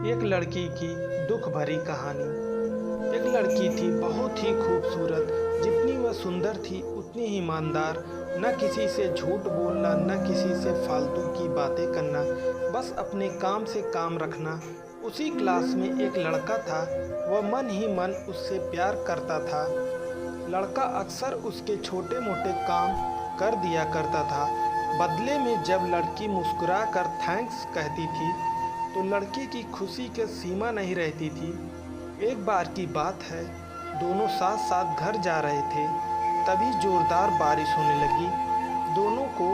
एक लड़की की दुख भरी कहानी। एक लड़की थी बहुत ही खूबसूरत। जितनी वह सुंदर थी उतनी ही ईमानदार। न किसी से झूठ बोलना, न किसी से फालतू की बातें करना, बस अपने काम से काम रखना। उसी क्लास में एक लड़का था। वह मन ही मन उससे प्यार करता था। लड़का अक्सर उसके छोटे मोटे काम कर दिया करता था। बदले में जब लड़की मुस्कुरा कर थैंक्स कहती थी तो लड़के की खुशी की सीमा नहीं रहती थी। एक बार की बात है, दोनों साथ साथ घर जा रहे थे, तभी जोरदार बारिश होने लगी। दोनों को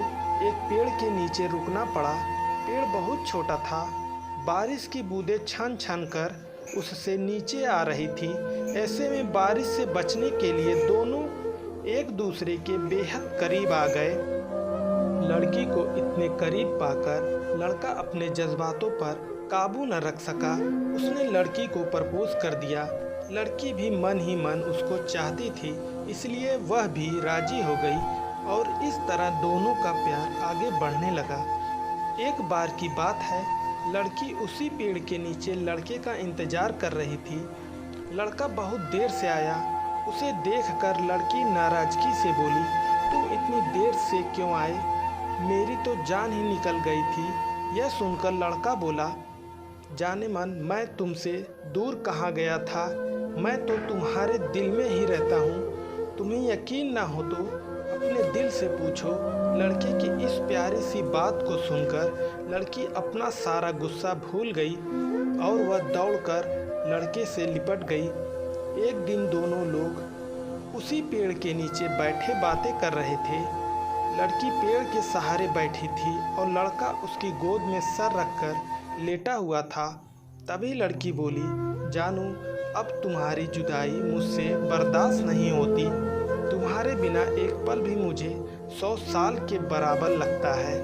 एक पेड़ के नीचे रुकना पड़ा। पेड़ बहुत छोटा था। बारिश की बूंदें छन छन कर उससे नीचे आ रही थी। ऐसे में बारिश से बचने के लिए दोनों एक दूसरे के बेहद करीब आ गए। लड़की को इतने करीब पाकर लड़का अपने जज्बातों पर काबू न रख सका। उसने लड़की को प्रपोज कर दिया। लड़की भी मन ही मन उसको चाहती थी, इसलिए वह भी राजी हो गई और इस तरह दोनों का प्यार आगे बढ़ने लगा। एक बार की बात है, लड़की उसी पेड़ के नीचे लड़के का इंतजार कर रही थी। लड़का बहुत देर से आया। उसे देखकर लड़की नाराजगी से बोली, तुम इतनी देर से क्यों आए? मेरी तो जान ही निकल गई थी। यह सुनकर लड़का बोला, जाने मन, मैं तुमसे दूर कहाँ गया था, मैं तो तुम्हारे दिल में ही रहता हूँ। तुम्हें यकीन ना हो तो अपने दिल से पूछो। लड़के की इस प्यारी सी बात को सुनकर लड़की अपना सारा गुस्सा भूल गई और वह दौड़कर लड़के से लिपट गई। एक दिन दोनों लोग उसी पेड़ के नीचे बैठे बातें कर रहे थे। लड़की पेड़ के सहारे बैठी थी और लड़का उसकी गोद में सर रखकर लेटा हुआ था। तभी लड़की बोली, जानू, अब तुम्हारी जुदाई मुझसे बर्दाश्त नहीं होती। तुम्हारे बिना एक पल भी मुझे 100 साल के बराबर लगता है।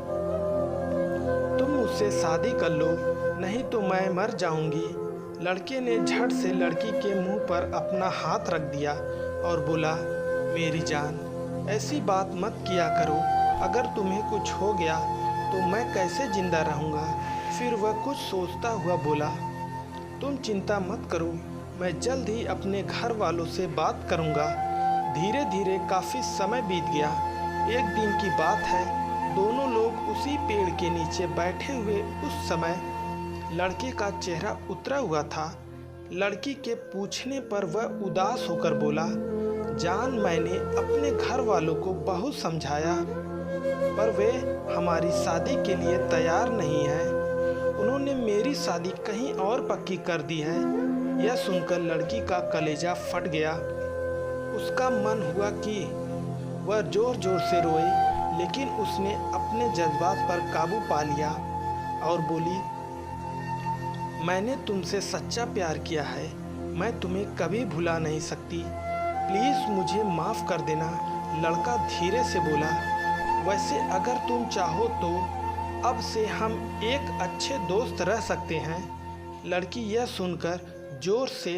तुम मुझसे शादी कर लो, नहीं तो मैं मर जाऊंगी। लड़के ने झट से लड़की के मुंह पर अपना हाथ रख दिया और बोला, मेरी जान, ऐसी बात मत किया करो। अगर तुम्हें कुछ हो गया तो मैं कैसे जिंदा रहूँगा? फिर वह कुछ सोचता हुआ बोला, तुम चिंता मत करो, मैं जल्द ही अपने घर वालों से बात करूँगा। धीरे धीरे काफ़ी समय बीत गया। एक दिन की बात है, दोनों लोग उसी पेड़ के नीचे बैठे हुए उस समय लड़के का चेहरा उतरा हुआ था। लड़की के पूछने पर वह उदास होकर बोला, जान, मैंने अपने घर वालों को बहुत समझाया पर वे हमारी शादी के लिए तैयार नहीं हैं। उन्होंने मेरी शादी कहीं और पक्की कर दी है। यह सुनकर लड़की का कलेजा फट गया। उसका मन हुआ कि वह जोर जोर से रोए, लेकिन उसने अपने जज्बात पर काबू पा लिया और बोली, मैंने तुमसे सच्चा प्यार किया है, मैं तुम्हें कभी भुला नहीं सकती। प्लीज़ मुझे माफ़ कर देना। लड़का धीरे से बोला, वैसे अगर तुम चाहो तो अब से हम एक अच्छे दोस्त रह सकते हैं। लड़की यह सुनकर ज़ोर से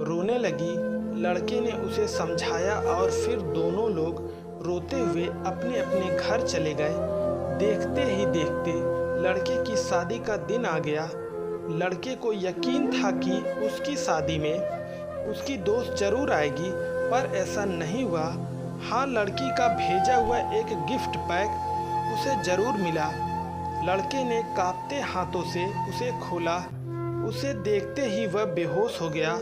रोने लगी। लड़के ने उसे समझाया और फिर दोनों लोग रोते हुए अपने अपने घर चले गए। देखते ही देखते लड़के की शादी का दिन आ गया। लड़के को यकीन था कि उसकी शादी में उसकी दोस्त जरूर आएगी, पर ऐसा नहीं हुआ। हाँ, लड़की का भेजा हुआ एक गिफ्ट पैक उसे जरूर मिला। लड़के ने कांपते हाथों से उसे खोला। उसे देखते ही वह बेहोश हो गया।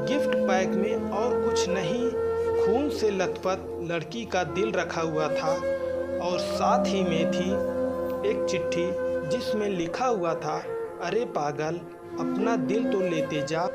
गिफ्ट पैक में और कुछ नहीं, खून से लथपथ लड़की का दिल रखा हुआ था और साथ ही में थी एक चिट्ठी जिसमें लिखा हुआ था, अरे पागल, अपना दिल तो लेते जा।